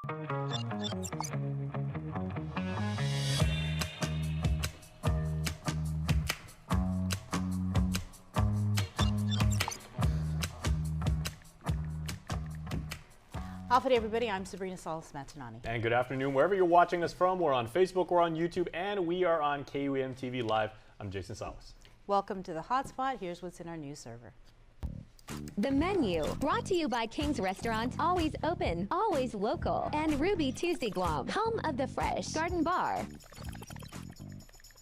Howdy everybody, I'm Sabrina Salas-Matanani. And good afternoon, wherever you're watching us from. We're on Facebook, we're on YouTube, and we are on KUAM TV Live. I'm Jason Salas. Welcome to the Hotspot. Here's what's in our news server. The menu, brought to you by King's Restaurant, always open, always local, and Ruby Tuesday Guam, home of the Fresh Garden Bar.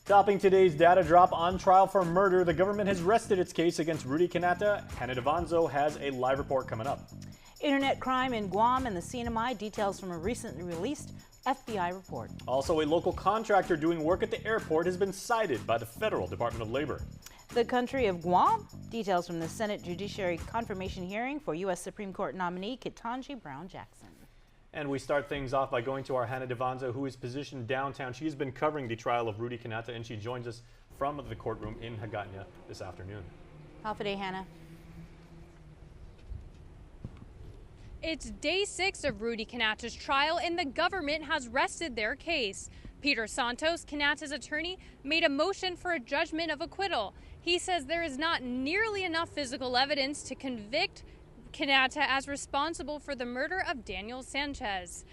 Topping today's data drop, on trial for murder, the government has rested its case against Rudy Canata. Hannah Devanzo has a live report coming up. Internet crime in Guam and the CNMI, details from a recently released FBI report. Also, a local contractor doing work at the airport has been cited by the Federal Department of Labor. The country of Guam, details from the Senate Judiciary confirmation hearing for U.S. Supreme Court nominee Ketanji Brown Jackson. And we start things off by going to our Hannah Devanzo, who is positioned downtown. She's been covering the trial of Rudy Canata, and she joins us from the courtroom in Hagåtña this afternoon. Howdy, Hannah. It's day 6 of Rudy Canata's trial, and the government has rested their case. Peter Santos, Canata's attorney, made a motion for a judgment of acquittal. He says there is not nearly enough physical evidence to convict Canata as responsible for the murder of Daniel Sanchez.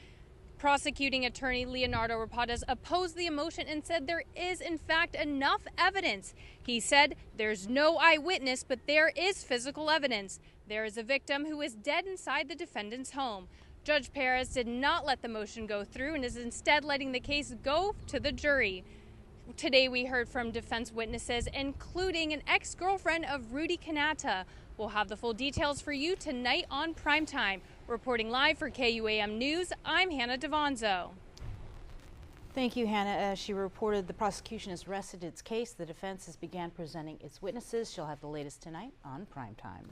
Prosecuting attorney Leonardo Rapadas opposed the motion and said there is in fact enough evidence. He said there's no eyewitness, but there is physical evidence. There is a victim who is dead inside the defendant's home. Judge Perez did not let the motion go through and is instead letting the case go to the jury. Today we heard from defense witnesses, including an ex-girlfriend of Rudy Canata. We'll have the full details for you tonight on Primetime. Reporting live for KUAM News, I'm Hannah Devanzo. Thank you, Hannah. As she reported, the prosecution has rested its case. The defense has began presenting its witnesses. She'll have the latest tonight on Primetime.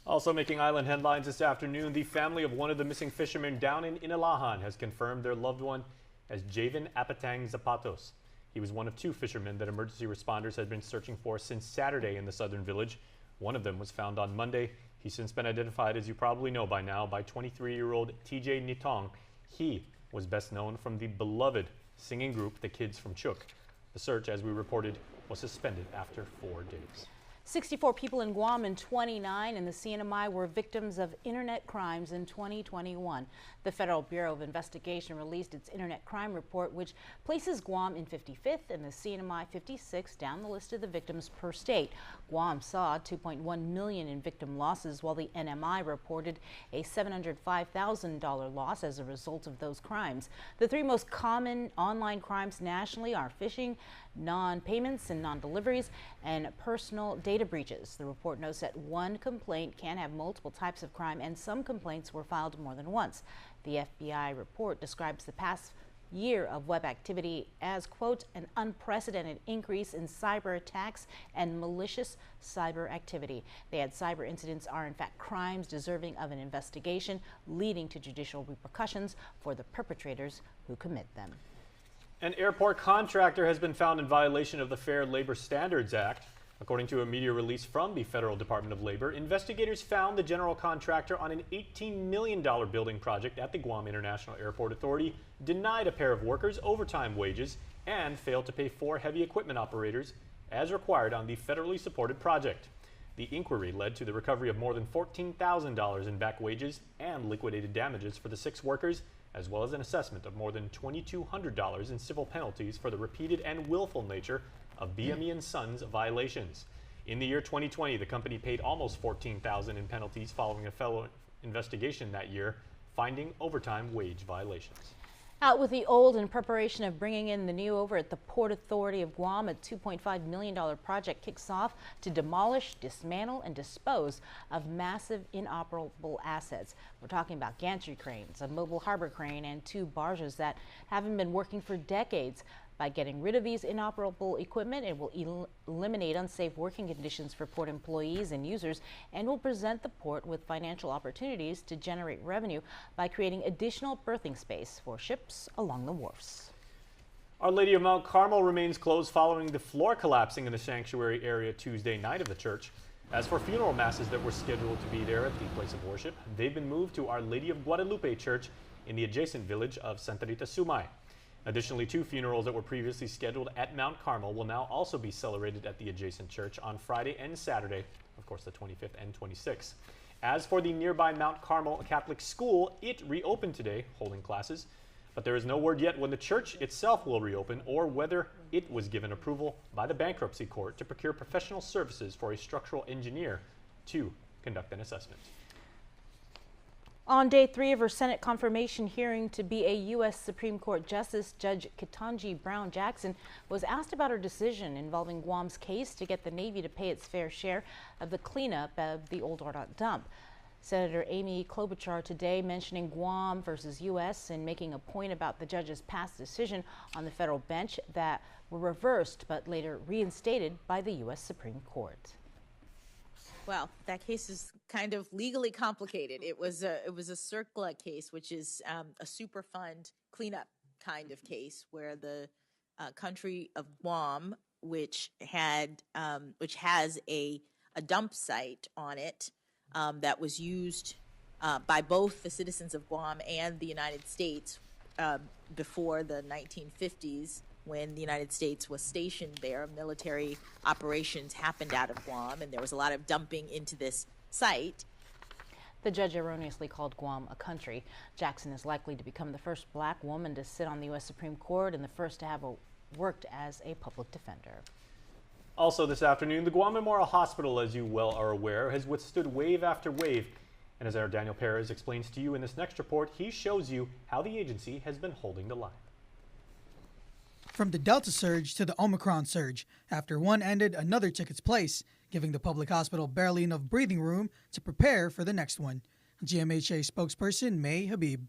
Also making island headlines this afternoon, the family of one of the missing fishermen down in Inalahan has confirmed their loved one as Javen Apatang Zapatos. He was one of 2 fishermen that emergency responders had been searching for since Saturday in the southern village. One of them was found on Monday. He's since been identified, as you probably know by now, by 23-year-old TJ Nitong. He was best known from the beloved singing group The Kids from Chuk. The search, as we reported, was suspended after 4 days. 64 people in Guam and 29 in the CNMI were victims of internet crimes in 2021. The Federal Bureau of Investigation released its internet crime report, which places Guam in 55th and the CNMI 56th down the list of the victims per state. Guam saw $2.1 million in victim losses, while the NMI reported a $705,000 loss as a result of those crimes. The 3 most common online crimes nationally are phishing, non-payments and non-deliveries, and personal data breaches. The report notes that one complaint can have multiple types of crime, and some complaints were filed more than once. The FBI report describes the past year of web activity as, quote, an unprecedented increase in cyber attacks and malicious cyber activity. They add cyber incidents are in fact crimes deserving of an investigation, leading to judicial repercussions for the perpetrators who commit them. An airport contractor has been found in violation of the Fair Labor Standards Act. According to a media release from the Federal Department of Labor, investigators found the general contractor on an $18 million building project at the Guam International Airport Authority denied a pair of workers overtime wages and failed to pay 4 heavy equipment operators as required on the federally supported project. The inquiry led to the recovery of more than $14,000 in back wages and liquidated damages for the 6 workers, as well as an assessment of more than $2,200 in civil penalties for the repeated and willful nature of BME & Sons violations. In the year 2020, the company paid almost $14,000 in penalties following a fellow investigation that year, finding overtime wage violations. Out with the old in preparation of bringing in the new over at the Port Authority of Guam. A $2.5 million project kicks off to demolish, dismantle, and dispose of massive inoperable assets. We're talking about gantry cranes, a mobile harbor crane, and 2 barges that haven't been working for decades. By getting rid of these inoperable equipment, it will eliminate unsafe working conditions for port employees and users, and will present the port with financial opportunities to generate revenue by creating additional berthing space for ships along the wharfs. Our Lady of Mount Carmel remains closed following the floor collapsing in the sanctuary area Tuesday night of the church. As for funeral masses that were scheduled to be there at the place of worship, they've been moved to Our Lady of Guadalupe Church in the adjacent village of Santa Rita Sumay. Additionally, 2 funerals that were previously scheduled at Mount Carmel will now also be celebrated at the adjacent church on Friday and Saturday, of course the 25th and 26th. As for the nearby Mount Carmel Catholic School, it reopened today, holding classes, but there is no word yet when the church itself will reopen or whether it was given approval by the bankruptcy court to procure professional services for a structural engineer to conduct an assessment. On day 3 of her Senate confirmation hearing to be a U.S. Supreme Court Justice, Judge Ketanji Brown Jackson was asked about her decision involving Guam's case to get the Navy to pay its fair share of the cleanup of the old Ardot dump. Senator Amy Klobuchar today mentioning Guam versus U.S. and making a point about the judge's past decision on the federal bench that were reversed but later reinstated by the U.S. Supreme Court. Well, that case is kind of legally complicated. It was a CERCLA case, which is a Superfund cleanup kind of case where the country of Guam, which has a dump site on it that was used by both the citizens of Guam and the United States before the 1950s. When the United States was stationed there, military operations happened out of Guam, and there was a lot of dumping into this site. The judge erroneously called Guam a country. Jackson is likely to become the first black woman to sit on the U.S. Supreme Court and the first to have worked as a public defender. Also this afternoon, the Guam Memorial Hospital, as you well are aware, has withstood wave after wave. And as our Daniel Perez explains to you in this next report, he shows you how the agency has been holding the line. From the Delta surge to the Omicron surge, after one ended, another took its place, giving the public hospital barely enough breathing room to prepare for the next one. GMHA spokesperson May Habib.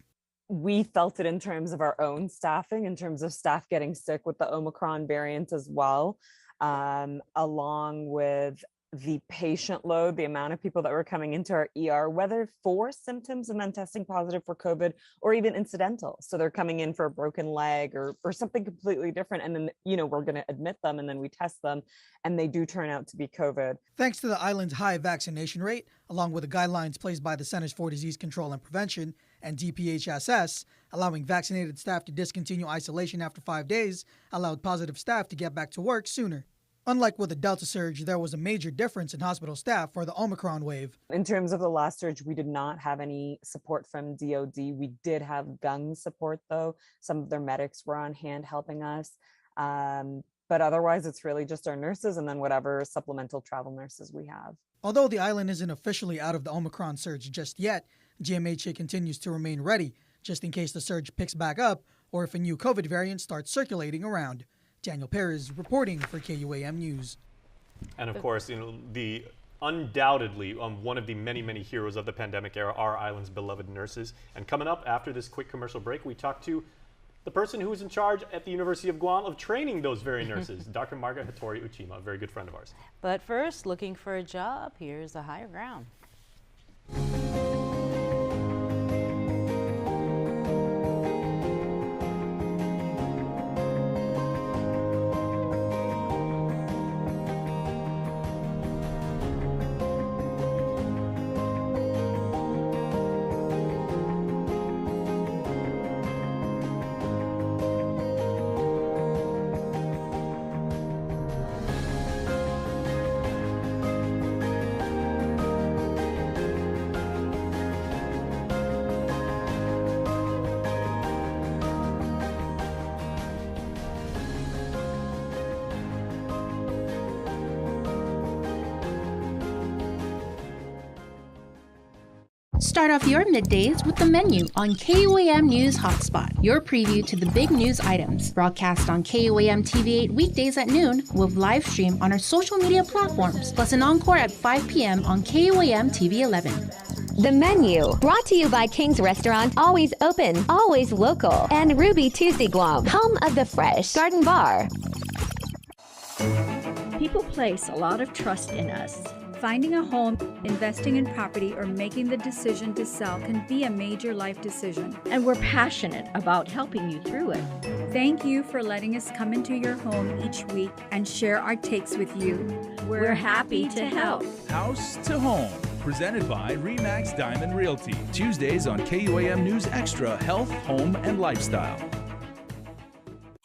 We felt it in terms of our own staffing, in terms of staff getting sick with the Omicron variant as well, along with the patient load, the amount of people that were coming into our ER, whether for symptoms and then testing positive for COVID or even incidental. So they're coming in for a broken leg or something completely different. And then, we're going to admit them and then we test them and they do turn out to be COVID. Thanks to the island's high vaccination rate, along with the guidelines placed by the Centers for Disease Control and Prevention and DPHSS, allowing vaccinated staff to discontinue isolation after 5 days, allowed positive staff to get back to work sooner. Unlike with the Delta surge, there was a major difference in hospital staff for the Omicron wave. In terms of the last surge, we did not have any support from DOD. We did have gun support, though. Some of their medics were on hand helping us. But otherwise, it's really just our nurses and then whatever supplemental travel nurses we have. Although the island isn't officially out of the Omicron surge just yet, GMHA continues to remain ready just in case the surge picks back up or if a new COVID variant starts circulating around. Daniel Perez reporting for KUAM News. And of course, the undoubtedly one of the many, many heroes of the pandemic era are our island's beloved nurses. And coming up after this quick commercial break, we talk to the person who is in charge at the University of Guam of training those very nurses, Dr. Marga Hattori Uchima, a very good friend of ours. But first, looking for a job, here's the higher ground. Start off your middays with the menu on KUAM News HotSpot, your preview to the big news items. Broadcast on KUAM TV 8 weekdays at noon with live stream on our social media platforms, plus an encore at 5 p.m. on KUAM TV 11. The Menu, brought to you by King's Restaurant, always open, always local, and Ruby Tuesday Guam, home of the fresh Garden Bar. People place a lot of trust in us. Finding a home, investing in property, or making the decision to sell can be a major life decision. And we're passionate about helping you through it. Thank you for letting us come into your home each week and share our takes with you. We're happy to help. House to Home, presented by RE/MAX Diamond Realty. Tuesdays on KUAM News Extra, Health, Home, and Lifestyle.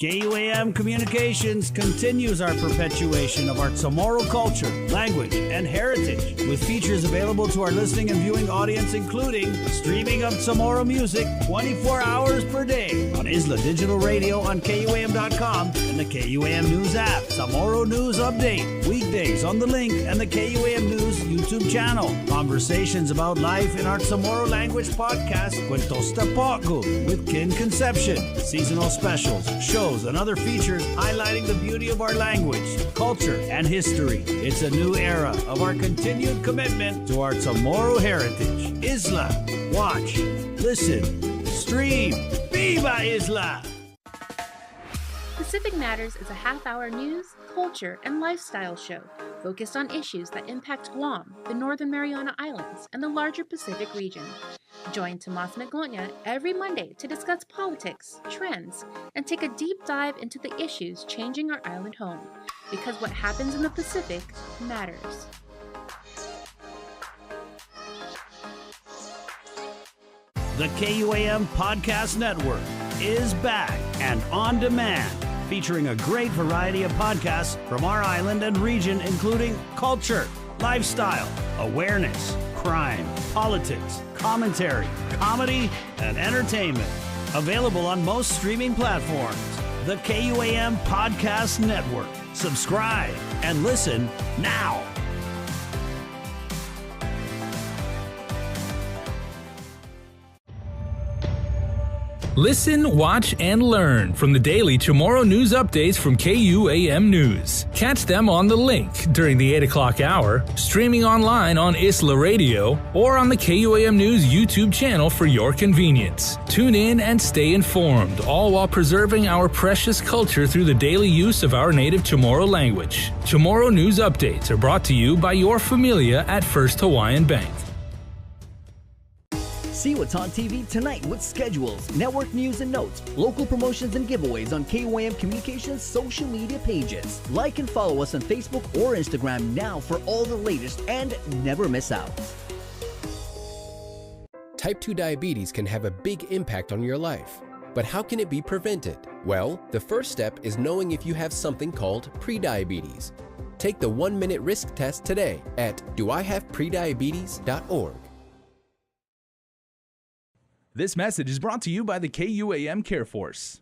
KUAM Communications continues our perpetuation of our Chamorro culture, language, and heritage, with features available to our listening and viewing audience, including streaming of Chamorro music 24 hours per day on Isla Digital Radio on KUAM.com and the KUAM News app. Chamorro News Update, weekdays on The Link and the KUAM News YouTube channel. Conversations about life in our Chamorro language podcast, Cuentos Tapoco, with Kin Conception. Seasonal specials, shows, and other features highlighting the beauty of our language, culture, and history. It's a new era of our continued commitment to our Chamorro heritage. Isla, watch, listen, stream. Viva Isla! Pacific Matters is a half-hour news, culture, and lifestyle show focused on issues that impact Guam, the Northern Mariana Islands, and the larger Pacific region. Join Tomas Naglonia every Monday to discuss politics, trends, and take a deep dive into the issues changing our island home, because what happens in the Pacific matters. The KUAM Podcast Network is back and on demand, featuring a great variety of podcasts from our island and region, including culture, lifestyle, awareness, crime, politics, commentary, comedy, and entertainment. Available on most streaming platforms. The KUAM Podcast Network. Subscribe and listen now. Listen, watch, and learn from the daily Chamorro news updates from KUAM News. Catch them on The Link during the 8 o'clock hour, streaming online on Isla Radio, or on the KUAM News YouTube channel for your convenience. Tune in and stay informed, all while preserving our precious culture through the daily use of our native Chamorro language. Chamorro news updates are brought to you by your familia at First Hawaiian Bank. See what's on TV tonight with schedules, network news and notes, local promotions and giveaways on KUAM Communications social media pages. Like and follow us on Facebook or Instagram now for all the latest and never miss out. Type 2 diabetes can have a big impact on your life. But how can it be prevented? Well, the first step is knowing if you have something called prediabetes. Take the 1-minute risk test today at doihaveprediabetes.org. This message is brought to you by the KUAM Care Force.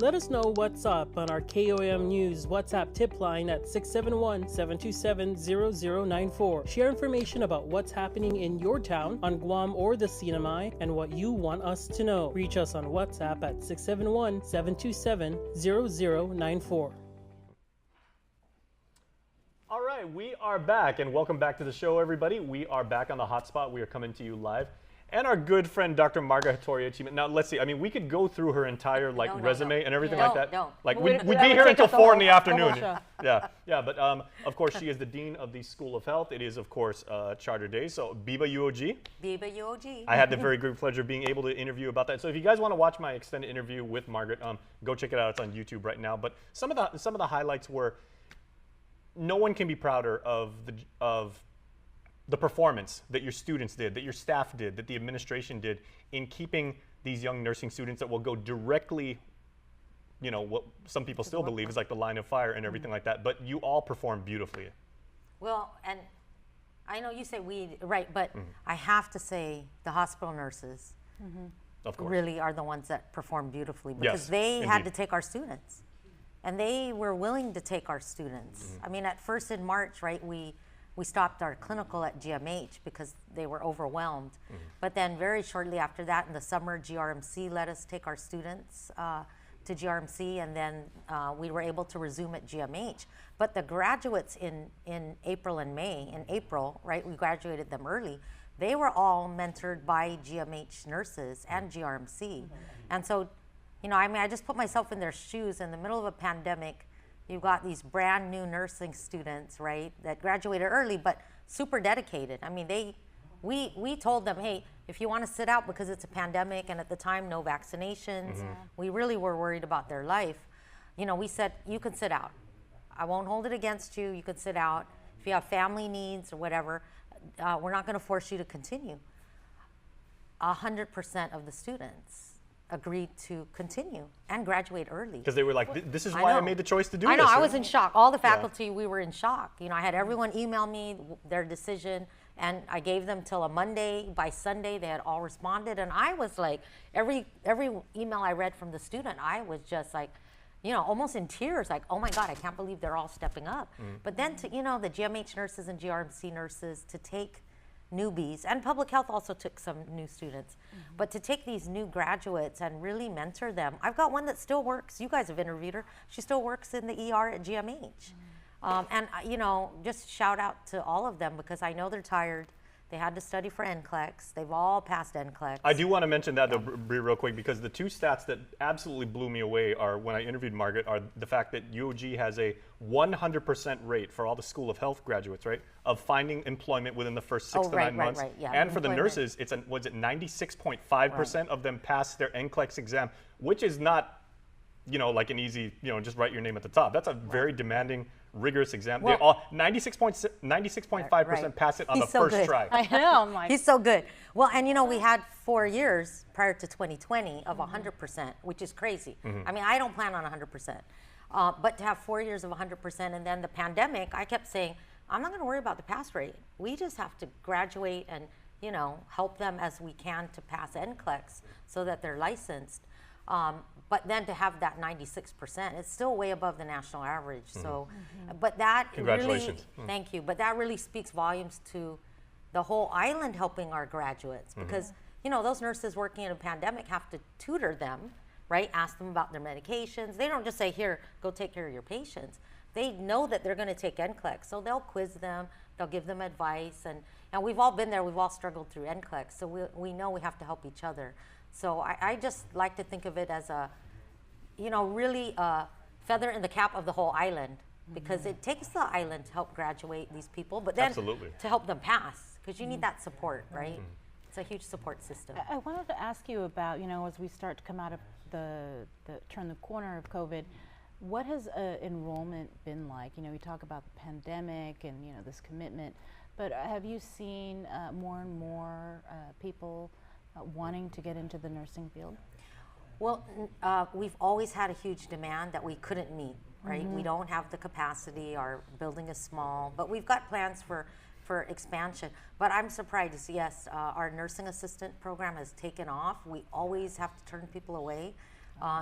Let us know what's up on our KUAM News WhatsApp tip line at 671-727-0094. Share information about what's happening in your town, on Guam or the CNMI, and what you want us to know. Reach us on WhatsApp at 671-727-0094. All right, we are back, and welcome back to the show, everybody. We are back on the Hotspot. We are coming to you live. And our good friend, Dr. Marga Hatoria. Now, let's see. I mean, we could go through her entire resume and everything like that. Like, we'd be here until 4 in the afternoon. Yeah. But of course, she is the dean of the School of Health. It is, of course, Charter Day. So, Biba UOG. Biba UOG. I had the very great pleasure of being able to interview about that. So, if you guys want to watch my extended interview with Margaret, go check it out. It's on YouTube right now. But some of the highlights were, no one can be prouder of the performance that your students did, that your staff did, that the administration did in keeping these young nursing students that will go directly, you know, what some people still believe is like the line of fire and everything like that, but you all performed beautifully. Well, and I know you say we, right, but I have to say the hospital nurses of course really are the ones that performed beautifully, because they had to take our students, and they were willing to take our students. I mean, at first in March, right, we stopped our clinical at GMH because they were overwhelmed. But then very shortly after that, in the summer, GRMC let us take our students to GRMC, and then we were able to resume at GMH. But the graduates in April and May, in April, right, we graduated them early, they were all mentored by GMH nurses and GRMC. And so, you know, I mean, I just put myself in their shoes in the middle of a pandemic. You've got these brand new nursing students, right, that graduated early, but super dedicated. I mean, we told them, hey, if you want to sit out because it's a pandemic, and at the time, no vaccinations, we really were worried about their life. You know, we said, you can sit out. I won't hold it against you. You can sit out. If you have family needs or whatever, we're not going to force you to continue. 100% of the students agreed to continue and graduate early. Because they were like, this is why I made the choice to do this. I know, I was in shock. All the faculty, we were in shock. You know, I had everyone email me their decision, and I gave them till a Monday. By Sunday, they had all responded, and I was like, every email I read from the student, I was just like, you know, almost in tears, like, oh my God, I can't believe they're all stepping up. But then to, you know, the GMH nurses and GRMC nurses to take newbies, and public health also took some new students, but to take these new graduates and really mentor them. I've got one that still works. You guys have interviewed her. She still works in the ER at GMH. And, you know, just shout out to all of them, because I know they're tired. They had to study for NCLEX. They've all passed NCLEX. I do want to mention that, though, Bree, real quick, because the two stats that absolutely blew me away are, when I interviewed Margaret, are the fact that UOG has a 100% rate for all the School of Health graduates, right, of finding employment within the first 6 to 9 months. Yeah. And for the nurses, it's, was it 96.5% of them passed their NCLEX exam, which is not, you know, like an easy, you know, just write your name at the top. That's a very demanding, rigorous exam. Well, they all 96.5% pass it on the first try. I know, Mike. He's so good. Well, and you know, we had 4 years prior to 2020 of 100%, which is crazy. I mean, I don't plan on 100%, but to have 4 years of 100%, and then the pandemic, I kept saying, I'm not going to worry about the pass rate. We just have to graduate and, you know, help them as we can to pass NCLEX so that they're licensed. But then to have that 96%, it's still way above the national average. So, but that really, thank you. But that really speaks volumes to the whole island helping our graduates, because you know, those nurses working in a pandemic have to tutor them, right? Ask them about their medications. They don't just say, here, go take care of your patients. They know that they're going to take NCLEX, so they'll quiz them. They'll give them advice, and we've all been there. We've all struggled through NCLEX, so we know we have to help each other. So I just like to think of it as a, you know, really a feather in the cap of the whole island, because it takes the island to help graduate these people, but then to help them pass, because you need that support, right? It's a huge support system. I wanted to ask you about, you know, as we start to come out of turn the corner of COVID, what has enrollment been like? You know, we talk about the pandemic and, you know, this commitment, but have you seen more and more people wanting to get into the nursing field? Well, we've always had a huge demand that we couldn't meet, right? We don't have the capacity, our building is small, but we've got plans for expansion. But I'm surprised, yes, our nursing assistant program has taken off. We always have to turn people away.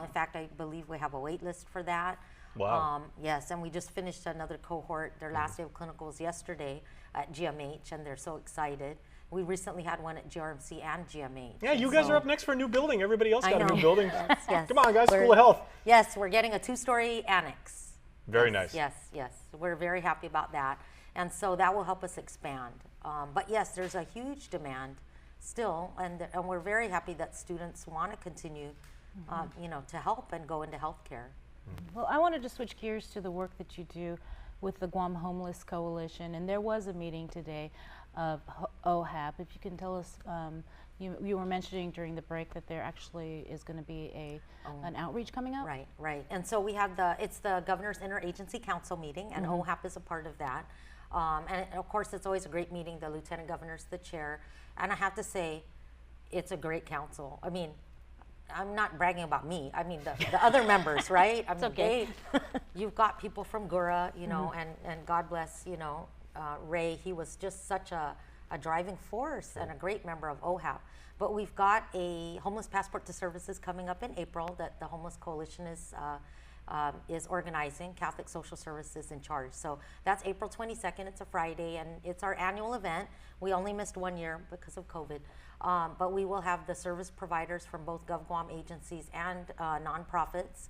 In fact, I believe we have a wait list for that. Wow. Yes, and we just finished another cohort. Their last day of clinicals yesterday at GMH, and they're so excited. We recently had one at GRMC and GMH. Yeah, you guys are up next for a new building. Everybody else got a new building. Yes. Come on, guys, School of Health. Yes, we're getting a 2-story annex. Very nice. Yes, yes. We're very happy about that. And so that will help us expand. But yes, there's a huge demand still, and we're very happy that students want to continue, you know, to help and go into healthcare. Well, I wanted to switch gears to the work that you do with the Guam Homeless Coalition, and there was a meeting today of OHAP. If you can tell us, you were mentioning during the break that there actually is going to be an outreach coming up. Right, right. And so we have it's the Governor's Interagency Council meeting, and OHAP is a part of that. And of course, it's always a great meeting. The Lieutenant Governor's the chair, and I have to say, it's a great council. I mean, I'm not bragging about me. I mean, the other members, right? I mean, okay. You've got people from GURA, you know, and God bless, you know, Ray. He was just such a driving force and a great member of OHAP. But we've got a homeless passport to services coming up in April that the Homeless Coalition is organizing. Catholic Social Services in charge. So that's April 22nd. It's a Friday, and it's our annual event. We only missed 1 year because of COVID. But we will have the service providers from both GovGuam agencies and nonprofits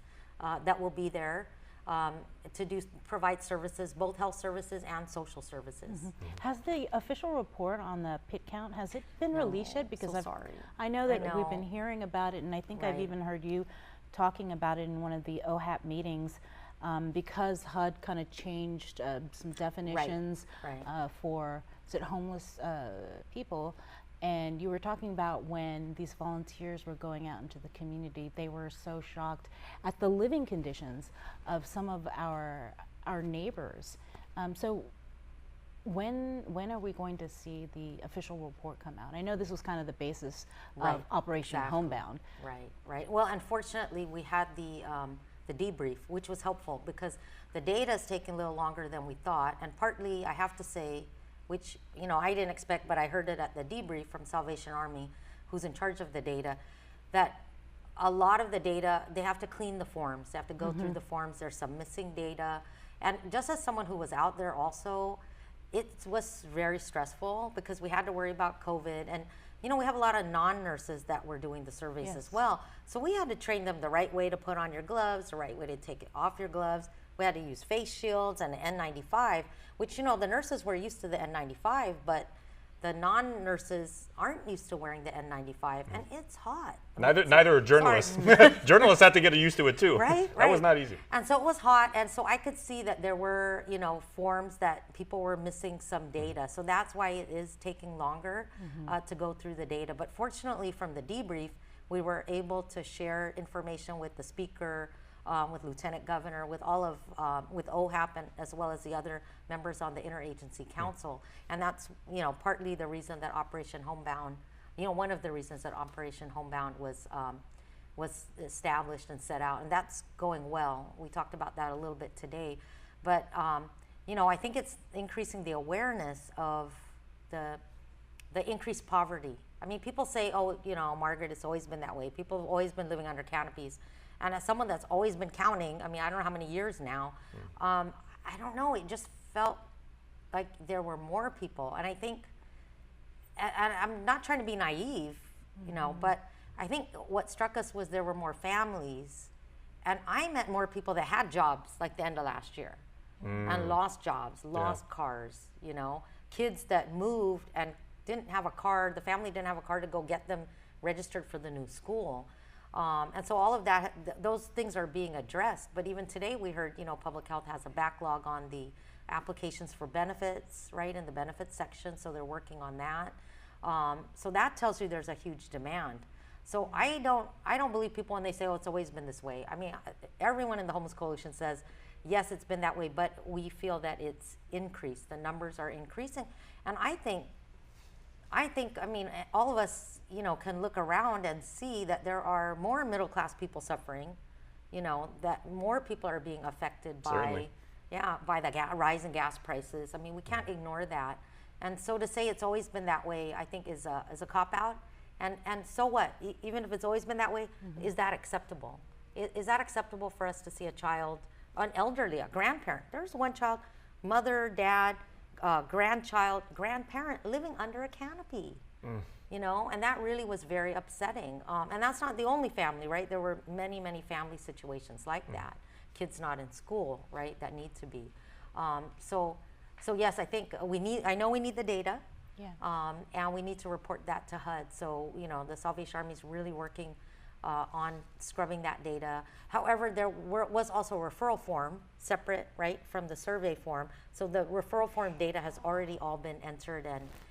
that will be there to provide services, both health services and social services. Has the official report on the pit count, has it been released yet? Because sorry. I know that we've been hearing about it, and I think I've even heard you talking about it in one of the OHAP meetings. because HUD kind of changed some definitions for homeless people. And you were talking about when these volunteers were going out into the community, they were so shocked at the living conditions of some of our neighbors. So when are we going to see the official report come out? I know this was kind of the basis of Operation Homebound. Right. Well, unfortunately, we had the debrief, which was helpful because the data is taking a little longer than we thought, and partly, I have to say, which I didn't expect, but I heard it at the debrief from Salvation Army, who's in charge of the data, that a lot of the data, they have to clean the forms. They have to go through the forms. There's some missing data. And just as someone who was out there also, it was very stressful because we had to worry about COVID. And, we have a lot of non-nurses that were doing the surveys as well. So we had to train them the right way to put on your gloves, the right way to take it off your gloves. We had to use face shields and an N95, which, the nurses were used to the N95, but the non-nurses aren't used to wearing the N95, and it's hot. Neither are journalists. Journalists had to get used to it too. Right. That was not easy. And so it was hot, and so I could see that there were, forms that people were missing some data. So that's why it is taking longer to go through the data. But fortunately, from the debrief, we were able to share information with the speaker, with Lieutenant Governor, with all of, with OHAP, and as well as the other members on the Interagency Council. And that's, partly the reason that Operation Homebound, one of the reasons that Operation Homebound was established and set out, and that's going well. We talked about that a little bit today. But, I think it's increasing the awareness of the increased poverty. I mean, people say, oh, Margaret, it's always been that way. People have always been living under canopies. And as someone that's always been counting, I mean, I don't know how many years now, I don't know, it just felt like there were more people. And I think, and I'm not trying to be naive, but I think what struck us was there were more families. And I met more people that had jobs like the end of last year and lost jobs, lost cars, kids that moved and didn't have a car, the family didn't have a car to go get them registered for the new school. And so all of that, those things are being addressed. But even today we heard, Public Health has a backlog on the applications for benefits, right, in the benefits section. So they're working on that. So that tells you there's a huge demand. So I don't believe people when they say, oh, it's always been this way. I mean, everyone in the Homeless Coalition says, yes, it's been that way, but we feel that it's increased. The numbers are increasing. And I think, I mean, all of us, can look around and see that there are more middle-class people suffering, that more people are being affected by, by the rise in gas prices. I mean, we can't ignore that. And so to say it's always been that way, I think is a cop-out. And so what? Even if it's always been that way, is that acceptable? Is that acceptable for us to see a child, an elderly, a grandparent? There's one child, mother, dad, grandchild, grandparent living under a canopy, and that really was very upsetting. And that's not the only family, right? There were many, many family situations like that. Kids not in school, right, that need to be. So yes, I think I know we need the data, and we need to report that to HUD. So, the Salvation Army is really working on scrubbing that data. However, there was also a referral form separate, right, from the survey form. So the referral form data has already all been entered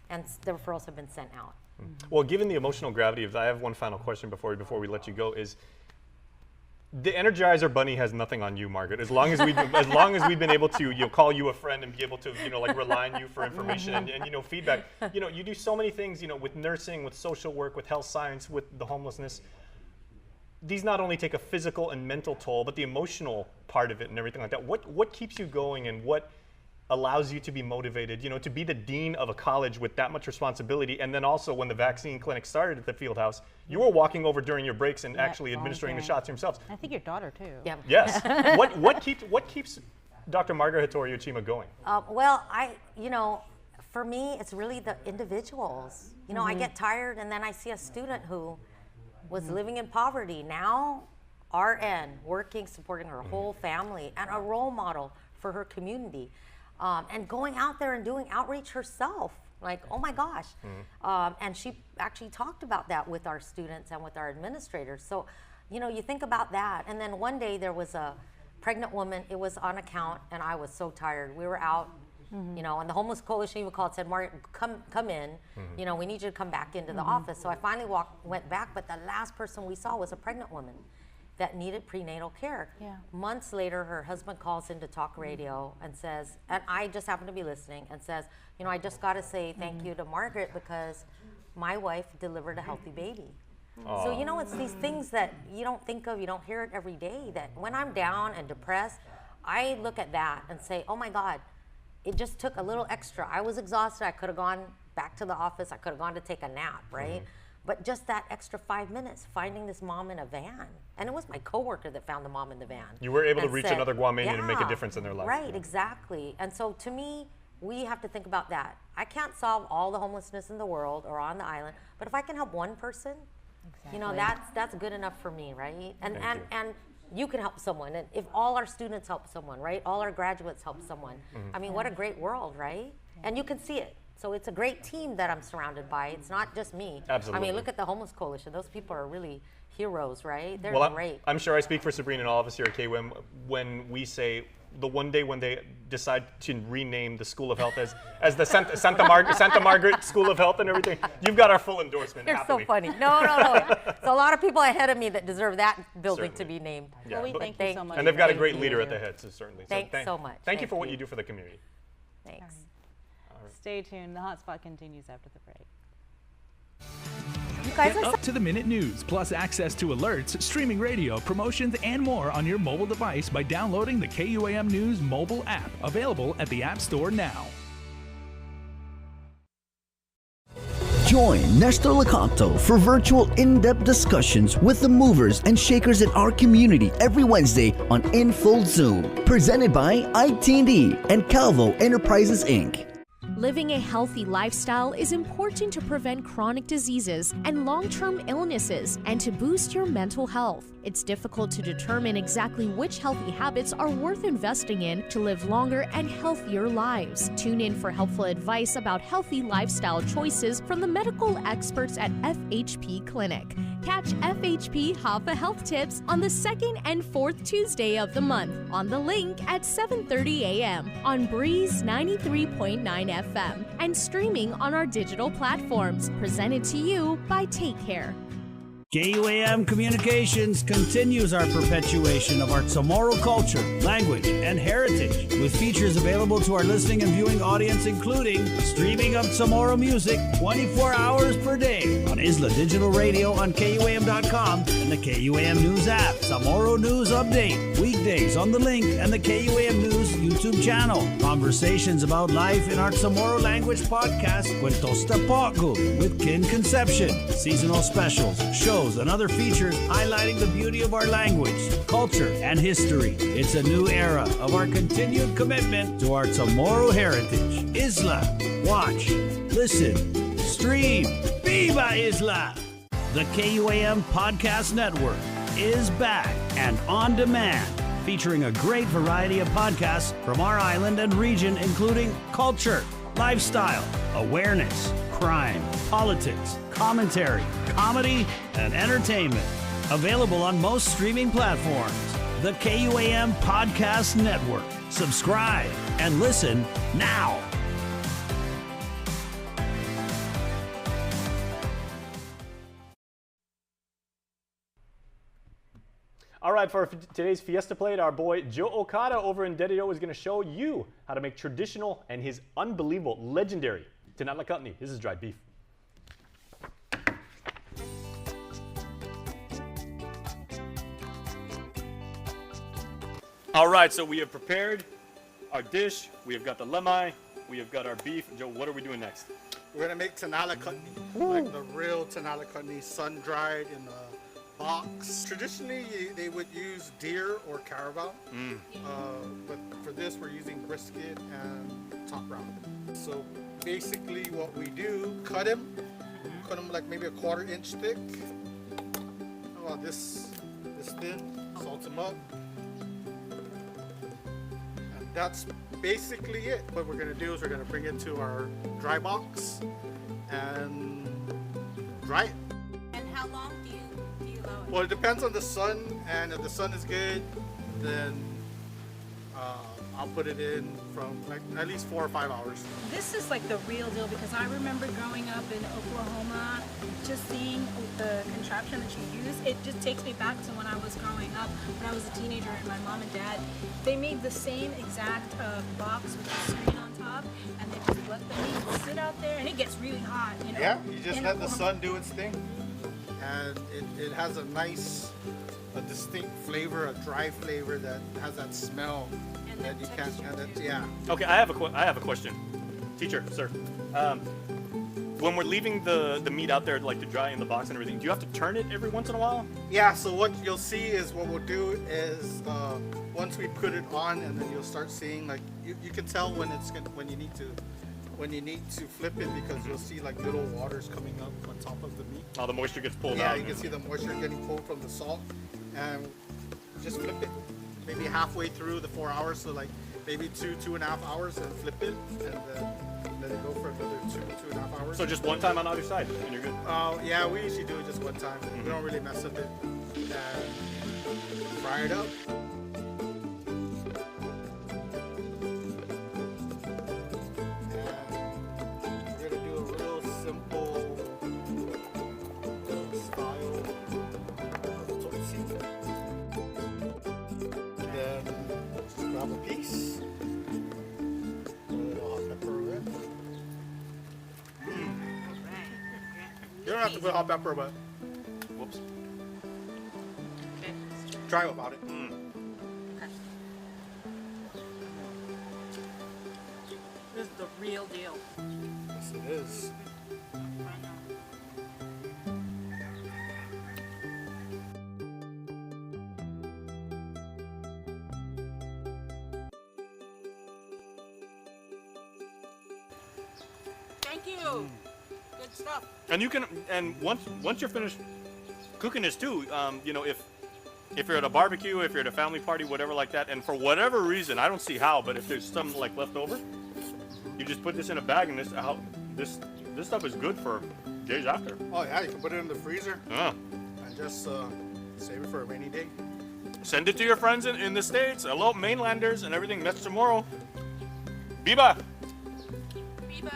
and the referrals have been sent out. Well, given the emotional gravity of that, I have one final question before we let you go. Is the Energizer Bunny has nothing on you, Margaret. As long as we've been able to call you a friend and be able to rely on you for information and feedback. You do so many things with nursing, with social work, with health science, with the homelessness. These not only take a physical and mental toll, but the emotional part of it and everything like that. What keeps you going and what allows you to be motivated, to be the dean of a college with that much responsibility? And then also when the vaccine clinic started at the field house, you were walking over during your breaks and actually administering the shots yourselves. I think your daughter too. Yeah. Yes. What keeps Dr. Margaret Hattori-Uchima going? Well, for me, it's really the individuals. I get tired and then I see a student who was living in poverty, now RN, working, supporting her whole family, and a role model for her community. And going out there and doing outreach herself, like, oh my gosh. And she actually talked about that with our students and with our administrators. So, you think about that. And then one day there was a pregnant woman. It was on account, and I was so tired. We were out, you know, and the homeless coalition even called, said, Margaret, come in. You know, we need you to come back into the office. So I finally went back, but the last person we saw was a pregnant woman that needed prenatal care. Months later, her husband calls into talk radio and says, and I just happened to be listening, and says, you know, I just got to say thank you to Margaret because my wife delivered a healthy baby. So, you know, it's these things that you don't think of, you don't hear it every day, that when I'm down and depressed, I look at that and say, oh my God, it just took a little extra. I was exhausted. I could have gone back to the office. I could have gone to take a nap, right? But just that extra 5 minutes, finding this mom in a van. And it was my coworker that found the mom in the van. You were able to reach another Guamanian and make a difference in their life. Right, exactly. And so to me, we have to think about that. I can't solve all the homelessness in the world or on the island, but if I can help one person, you know, that's good enough for me, right? And you can help someone. And if all our students help someone, right? All our graduates help someone. I mean, what a great world, right? And you can see it. So it's a great team that I'm surrounded by. It's not just me. Absolutely. I mean, look at the Homeless Coalition. Those people are really heroes, right? They're great. I'm sure I speak for Sabrina and all of us here at KUAM when we say the one day when they decide to rename the School of Health as the Santa Margaret School of Health and everything, you've got our full endorsement. You're so funny. No. So a lot of people ahead of me that deserve that building to be named. Yeah. Well, thank you so much. And they've got a great leader at the head, so certainly. Thanks so much. Thank you for what you do for the community. Thanks. Stay tuned. The Hotspot continues after the break. Get up to the minute news, plus access to alerts, streaming radio, promotions, and more on your mobile device by downloading the KUAM News mobile app, available at the App Store now. Join Nestor Licotto for virtual in-depth discussions with the movers and shakers in our community every Wednesday on In Full Zoom. Presented by IT&D and Calvo Enterprises, Inc. Living a healthy lifestyle is important to prevent chronic diseases and long-term illnesses and to boost your mental health. It's difficult to determine exactly which healthy habits are worth investing in to live longer and healthier lives. Tune in for helpful advice about healthy lifestyle choices from the medical experts at FHP Clinic. Catch FHP Hoffa Health Tips on the 2nd and 4th Tuesday of the month on The Link at 7:30 a.m. on Breeze 93.9 FM and streaming on our digital platforms. Presented to you by Take Care. KUAM Communications continues our perpetuation of our Chamorro culture, language, and heritage with features available to our listening and viewing audience, including streaming of Chamorro music 24 hours per day on Isla Digital Radio on KUAM.com and the KUAM News app. Chamorro News Update, weekdays on The Link and the KUAM News YouTube channel. Conversations about life in our Chamorro language podcast, Cuentos Tapoco with Kin Conception. Seasonal specials, shows, and other features highlighting the beauty of our language, culture, and history. It's a new era of our continued commitment to our Chamorro heritage. Isla, watch, listen, stream. Viva Isla! The KUAM Podcast Network is back and on demand, featuring a great variety of podcasts from our island and region, including culture, lifestyle, awareness, crime, politics, commentary, comedy, and entertainment. Available on most streaming platforms. The KUAM Podcast Network. Subscribe and listen now. All right, for today's Fiesta Plate, our boy Joe Okada over in Dedido is going to show you how to make traditional and his unbelievable, legendary Tinatla Chutney. This is dried beef. All right, so we have prepared our dish. We have got the lemai. We have got our beef. Joe, what are we doing next? We're going to make Tinatla Chutney, like the real Tinatla Chutney, sun-dried in a box. Traditionally, they would use deer or carabao, but for this, we're using brisket and top round. So basically what we do, cut them like maybe a 1/4 inch thick. How about this thin? Salt them up. And that's basically it. What we're gonna do is we're gonna bring it to our dry box and dry it. And how long do you allow it? Well, it depends on the sun, and if the sun is good, then I'll put it in from like at least 4 or 5 hours. This is like the real deal because I remember growing up in Oklahoma, just seeing the contraption that you use. It just takes me back to when I was growing up, when I was a teenager, and my mom and dad, they made the same exact box with the screen on top, and they just let the meat sit out there, and it gets really hot. You know? Yeah, you just let the sun do its thing, and it has a nice, a distinct flavor, a dry flavor that has that smell that you can't. Yeah. Okay, I have a question, teacher, sir. When we're leaving the meat out there, like to dry in the box and everything, do you have to turn it every once in a while? Yeah. So what you'll see is what we'll do is once we put it on, and then you'll start seeing like you can tell when it's when you need to flip it, because you'll see like little waters coming up on top of the meat. Oh, the moisture gets pulled out. Yeah, you can see the moisture getting pulled from the salt, and just flip it maybe halfway through the 4 hours, so like maybe 2.5 hours, and flip it, and then let it go for another 2.5 hours. So just one time on either side, and you're good? Yeah, we usually do it just one time. We don't really mess with it. And fry it up. Grab a piece. Put a little hot pepper in. You don't have to put hot pepper, but whoops. Try without it. This is the real deal. Yes, it is. Thank you. Good stuff. And you can, and once you're finished cooking this too, you know, if you're at a barbecue, if you're at a family party, whatever like that, and for whatever reason, I don't see how, but if there's some like left over, you just put this in a bag, and this stuff is good for days after. Oh yeah, you can put it in the freezer. Yeah. And just save it for a rainy day. Send it to your friends in the States. Hello, mainlanders and everything. That's tomorrow. Biba. Biba.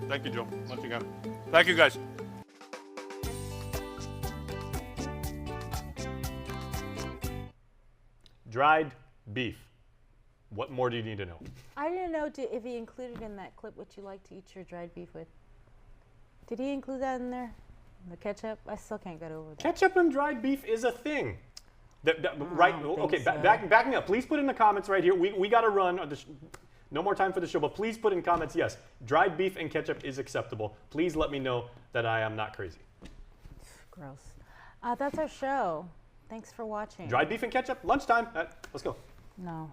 Thank you, Joe, once again. Thank you, guys. Dried beef. What more do you need to know? I didn't know if he included in that clip what you like to eat your dried beef with. Did he include that in there? The ketchup? I still can't get over that. Ketchup and dried beef is a thing. Right? Okay, so. back me up. Please put in the comments right here. We got to run. No more time for the show, but please put in comments, yes, dried beef and ketchup is acceptable. Please let me know that I am not crazy. Gross. That's our show. Thanks for watching. Dried beef and ketchup, lunchtime. Let's go. No.